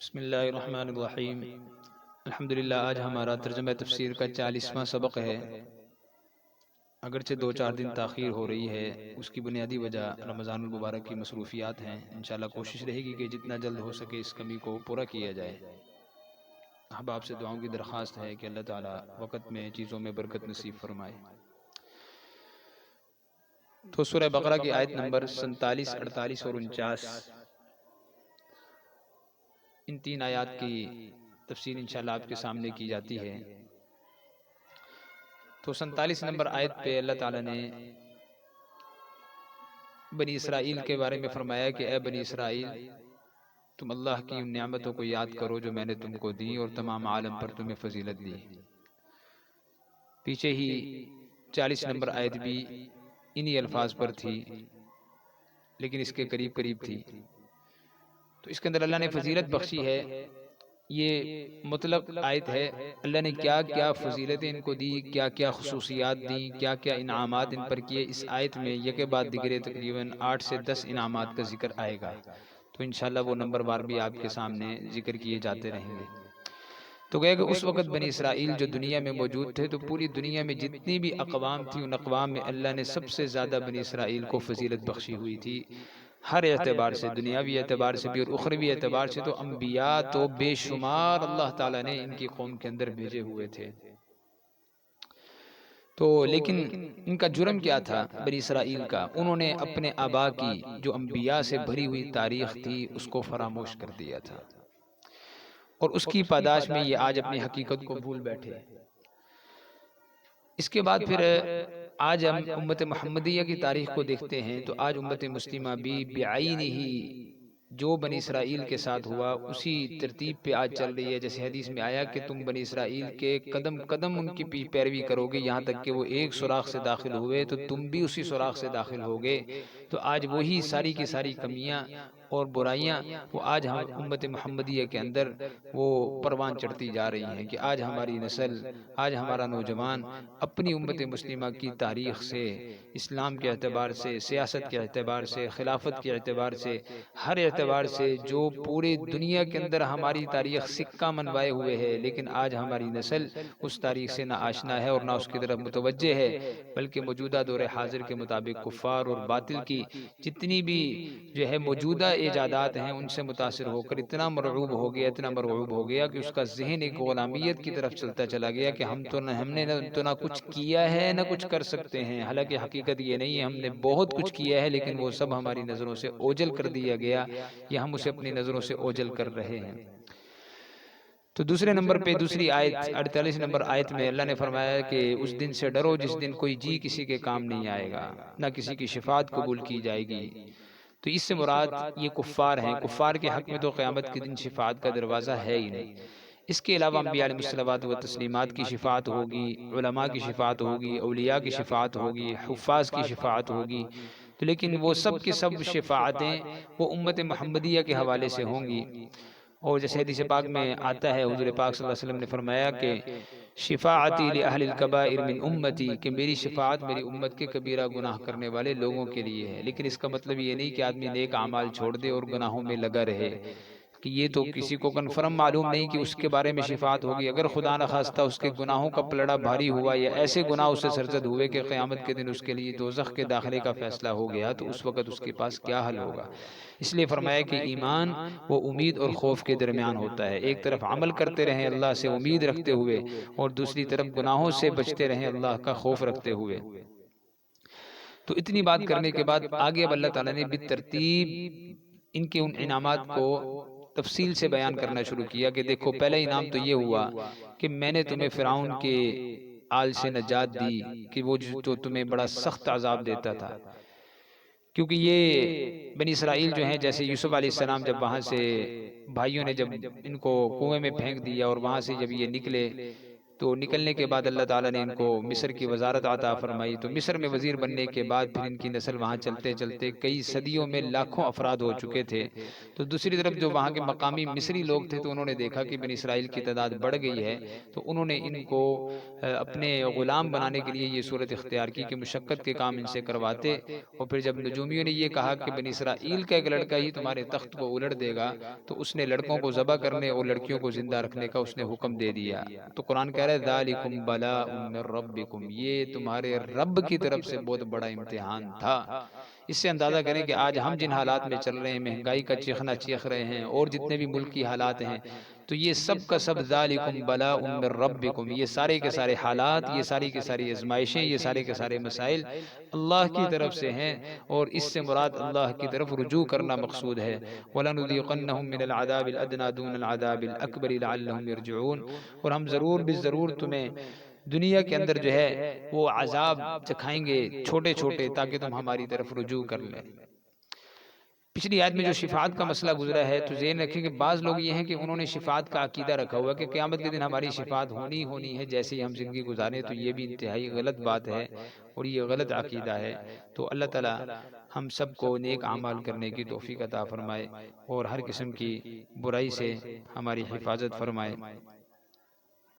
بسم اللہ الرحمن الرحیم۔ الحمدللہ آج ہمارا ترجمہ تفسیر کا 40واں سبق ہے۔ اگرچہ 2-4 دن تاخیر ہو رہی ہے، اس کی بنیادی وجہ رمضان المبارک کی مصروفیات ہیں۔ انشاءاللہ کوشش رہے گی کہ جتنا جلد ہو سکے اس کمی کو پورا کیا جائے۔ احباب سے دعاؤں کی درخواست ہے کہ اللہ تعالیٰ وقت میں چیزوں میں برکت نصیب فرمائے۔ تو سورہ بقرہ کی آیت نمبر 47، 48 اور 49، ان 3 آیات کی تفسیر انشاءاللہ آپ کے سامنے کی جاتی ہے۔ تو 47 نمبر آیت پہ اللہ تعالیٰ نے بنی اسرائیل کے بارے میں فرمایا کہ اے بنی اسرائیل، تم اللہ کی ان نعمتوں کو یاد کرو جو میں نے تم کو دی اور تمام عالم پر تمہیں فضیلت دی۔ پیچھے ہی 40 نمبر آیت بھی انہی الفاظ پر تھی، لیکن اس کے قریب قریب تھی۔ تو اس کے اندر اللہ نے فضیلت بخشی ہے۔ یہ مطلق آیت ہے، اللہ نے کیا کیا فضیلتیں ان کو دی، کیا کیا خصوصیات دیں، کیا کیا انعامات ان پر کیے۔ اس آیت میں یکے بعد دیگرے تقریباً 8 سے 10 انعامات کا ذکر آئے گا، تو انشاءاللہ وہ نمبر بار بھی آپ کے سامنے ذکر کیے جاتے رہیں گے۔ تو گیا کہ اس وقت بنی اسرائیل جو دنیا میں موجود تھے، تو پوری دنیا میں جتنی بھی اقوام تھی، ان اقوام میں اللہ نے سب سے زیادہ بنی اسرائیل کو فضیلت بخشی ہوئی تھی، ہر اعتبار سے، دنیاوی اعتبار سے بھی اور اخروی اعتبار سے۔ تو انبیاء تو بے شمار اللہ تعالیٰ نے ان کی قوم کے اندر بھیجے ہوئے تھے۔ تو لیکن ان کا جرم کیا تھا بنی اسرائیل کا؟ انہوں نے اپنے آبا کی جو انبیاء سے بھری ہوئی تاریخ تھی اس کو فراموش کر دیا تھا، اور اس کی پاداش میں یہ آج اپنی حقیقت کو بھول بیٹھے۔ اس کے بعد پھر آج ہم امت محمدیہ کی تاریخ کو دیکھتے ہیں، تو آج امت مسلمہ بھی بعینہ جو بنی اسرائیل کے ساتھ ہوا اسی ترتیب پہ آج چل رہی ہے۔ جیسے حدیث میں آیا کہ تم بنی اسرائیل کے قدم قدم ان کی پیروی کرو گے، یہاں تک کہ وہ ایک سوراخ سے داخل ہوئے تو تم بھی اسی سوراخ سے داخل ہوگے۔ تو آج وہی ساری کی ساری کمیاں اور برائیاں وہ آج ہم امت محمدیہ کے اندر وہ پروان چڑھتی جا رہی ہیں، کہ آج ہماری نسل، آج ہمارا نوجوان اپنی امت مسلمہ کی تاریخ سے، اسلام کے اعتبار سے، سیاست کے اعتبار سے، خلافت کے اعتبار سے، ہر اعتبار سے جو پورے دنیا کے اندر ہماری تاریخ سکہ منوائے ہوئے ہے، لیکن آج ہماری نسل اس تاریخ سے نہ آشنا ہے اور نہ اس کی طرف متوجہ ہے، بلکہ موجودہ دور حاضر کے مطابق کفار اور باطل کی جتنی بھی جو ہے موجودہ ایجادات ہیں ان سے متاثر ہو کر اتنا مرعوب ہو گیا، اتنا مرعوب ہو گیا کہ اس کا ذہن ایک غلامیت کی طرف چلتا چلا گیا، کہ ہم نے نہ کچھ کیا ہے نہ کچھ کر سکتے ہیں۔ حالانکہ حقیقت یہ نہیں ہے، ہم نے بہت کچھ کیا ہے، لیکن وہ سب ہماری نظروں سے اوجھل کر دیا گیا، یا ہم اسے اپنی نظروں سے اوجھل کر رہے ہیں۔ تو دوسرے نمبر پہ دوسری آیت 48 نمبر آیت میں اللہ نے فرمایا کہ اس دن سے ڈرو جس دن کوئی جی کسی کے کام نہیں آئے گا، نہ کسی کی شفاعت قبول کی جائے گی۔ تو اس سے مراد یہ کفار ہیں۔ کفار کے حق میں تو قیامت کے دن شفاعت کا دروازہ ہے ہی نہیں۔ اس کے علاوہ انبیاء علیہ الصلوۃ والتسلیمات کی شفاعت ہوگی، علماء کی شفاعت ہوگی، اولیاء کی شفاعت ہوگی، حفاظ کی شفاعت ہوگی، تو لیکن وہ سب کی سب شفاعتیں وہ امت محمدیہ کے حوالے سے ہوں گی۔ اور جیسے حدیث پاک میں آتا ہے، حضور پاک صلی اللہ علیہ وسلم نے فرمایا کہ شفاعتی لأہل الکبائر من امتی، کہ میری شفاعت میری امت کے کبیرہ گناہ کرنے والے لوگوں کے لیے ہے۔ لیکن اس کا مطلب یہ نہیں کہ آدمی نیک اعمال چھوڑ دے اور گناہوں میں لگا رہے، کہ یہ تو کسی کو کنفرم معلوم نہیں کہ اس کے بارے میں شفاعت ہوگی۔ اگر خدا نخواستہ اس کے گناہوں کا پلڑا بھاری ہوا، یا ایسے گناہ اسے سرزد ہوئے کہ قیامت کے دن اس کے لیے دوزخ کے داخلے کا فیصلہ ہو گیا، تو اس وقت اس کے پاس کیا حل ہوگا؟ اس لیے فرمایا کہ ایمان وہ امید اور خوف کے درمیان ہوتا ہے۔ ایک طرف عمل کرتے رہیں اللہ سے امید رکھتے ہوئے، اور دوسری طرف گناہوں سے بچتے رہیں اللہ کا خوف رکھتے ہوئے۔ تو اتنی بات کرنے کے بعد آگے اب اللہ تعالیٰ نے بالترتیب ان کے ان انعامات کو تفصیل سے بیان کرنا شروع کیا، کہ دیکھو پہلا انعام تو یہ ہوا کہ میں نے تمہیں فرعون کے آل سے نجات دی، کہ وہ جو تمہیں بڑا سخت عذاب دیتا تھا۔ کیونکہ یہ بنی اسرائیل جو ہیں، جیسے یوسف علیہ السلام جب وہاں سے بھائیوں نے جب ان کو کنویں میں پھینک دیا اور وہاں سے جب یہ نکلے، تو نکلنے کے بعد اللہ تعالیٰ نے ان کو مصر کی وزارت عطا فرمائی، تو مصر میں وزیر بننے کے بعد پھر ان کی نسل وہاں چلتے چلتے کئی صدیوں میں لاکھوں افراد ہو چکے تھے۔ تو دوسری طرف جو وہاں کے مقامی مصری لوگ تھے تو انہوں نے دیکھا کہ بنی اسرائیل کی تعداد بڑھ گئی ہے، تو انہوں نے ان کو اپنے غلام بنانے کے لیے یہ صورت اختیار کی کہ مشقت کے کام ان سے کرواتے، اور پھر جب نجومیوں نے یہ کہا کہ بنی اسرائیل کا ایک لڑکا ہی تمہارے تخت کو الٹ دے گا، تو اس نے لڑکوں کو ذبح کرنے اور لڑکیوں کو زندہ رکھنے کا اس نے حکم دے دیا۔ تو قرآن کہہ رہا ہے ذالکم بلاء من ربکم، یہ تمہارے رب کی طرف سے بہت بڑا امتحان تھا۔ اس سے اندازہ کریں کہ آج ہم جن حالات میں چل رہے ہیں، مہنگائی کا چیخنا چیخ رہے ہیں اور جتنے بھی ملکی حالات ہیں، تو یہ سب کا سب ذالکم بلاء من ربکم، یہ سارے کے سارے حالات، یہ ساری کی ساری ازمائشیں، یہ سارے کے سارے مسائل اللہ کی طرف سے ہیں، اور اس سے مراد اللہ کی طرف رجوع کرنا مقصود ہے۔ وَلَنُذِيقَنَّهُم مِّنَ الْعَذَابِ الْأَدْنَىٰ دُونَ الْعَذَابِ الْأَكْبَرِ لَعَلَّهُمْ يَرْجِعُونَ، اور ہم ضرور ضرور تمہیں دنیا کے اندر جو ہے وہ عذاب چکھائیں گے چھوٹے چھوٹے، تاکہ تم ہماری طرف رجوع کر لیں۔ پچھلی آیت میں جو شفاعت کا مسئلہ گزرا ہے تو ذہن رکھیں کہ بعض لوگ یہ ہیں کہ انہوں نے شفاعت کا عقیدہ رکھا ہوا کہ قیامت کے دن ہماری شفاعت ہونی ہے جیسے ہی ہم زندگی گزاریں، تو یہ بھی انتہائی غلط بات ہے اور یہ غلط عقیدہ ہے۔ تو اللہ تعالی ہم سب کو نیک اعمال کرنے کی توفیق عطا فرمائے اور ہر قسم کی برائی سے ہماری حفاظت فرمائے۔